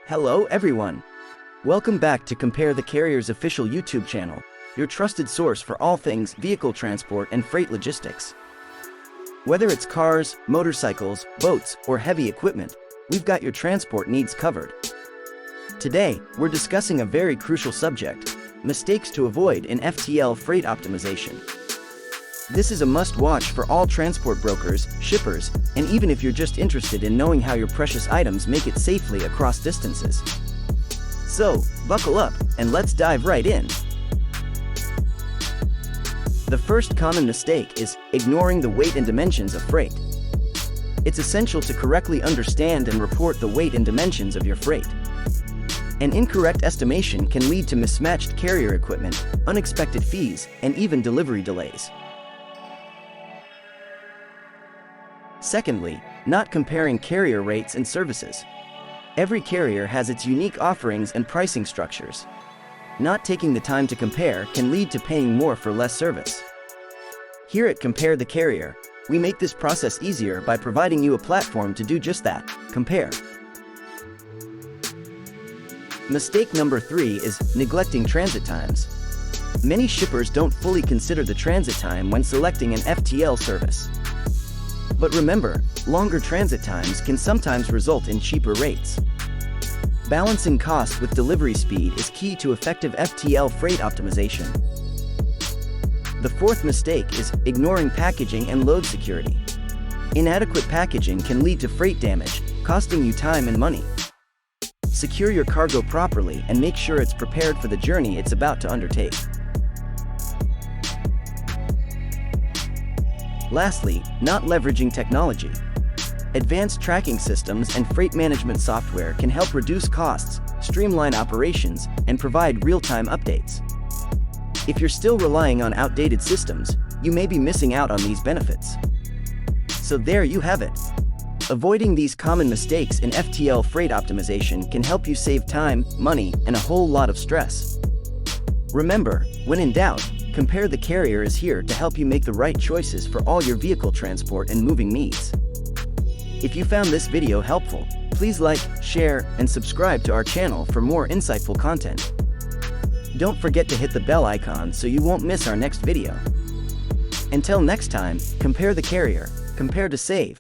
Hello everyone! Welcome back to Compare the Carrier's official YouTube channel, your trusted source for all things vehicle transport and freight logistics. Whether it's cars, motorcycles, boats, or heavy equipment, we've got your transport needs covered. Today, we're discussing a very crucial subject: mistakes to avoid in FTL freight optimization. This is a must-watch for all transport brokers, shippers, and even if you're just interested in knowing how your precious items make it safely across distances. So, buckle up, and let's dive right in. The first common mistake is ignoring the weight and dimensions of freight. It's essential to correctly understand and report the weight and dimensions of your freight. An incorrect estimation can lead to mismatched carrier equipment, unexpected fees, and even delivery delays. Secondly, not comparing carrier rates and services. Every carrier has its unique offerings and pricing structures. Not taking the time to compare can lead to paying more for less service. Here at Compare the Carrier, we make this process easier by providing you a platform to do just that: compare. Mistake number 3 is neglecting transit times. Many shippers don't fully consider the transit time when selecting an FTL service. But remember, longer transit times can sometimes result in cheaper rates. Balancing cost with delivery speed is key to effective FTL freight optimization. The fourth mistake is ignoring packaging and load security. Inadequate packaging can lead to freight damage, costing you time and money. Secure your cargo properly and make sure it's prepared for the journey it's about to undertake. Lastly, not leveraging technology. Advanced tracking systems and freight management software can help reduce costs, streamline operations, and provide real-time updates. If you're still relying on outdated systems, you may be missing out on these benefits. So there you have it. Avoiding these common mistakes in FTL freight optimization can help you save time, money, and a whole lot of stress. Remember, when in doubt, Compare the Carrier is here to help you make the right choices for all your vehicle transport and moving needs. If you found this video helpful, please like, share, and subscribe to our channel for more insightful content. Don't forget to hit the bell icon so you won't miss our next video. Until next time, Compare the Carrier, compare to save.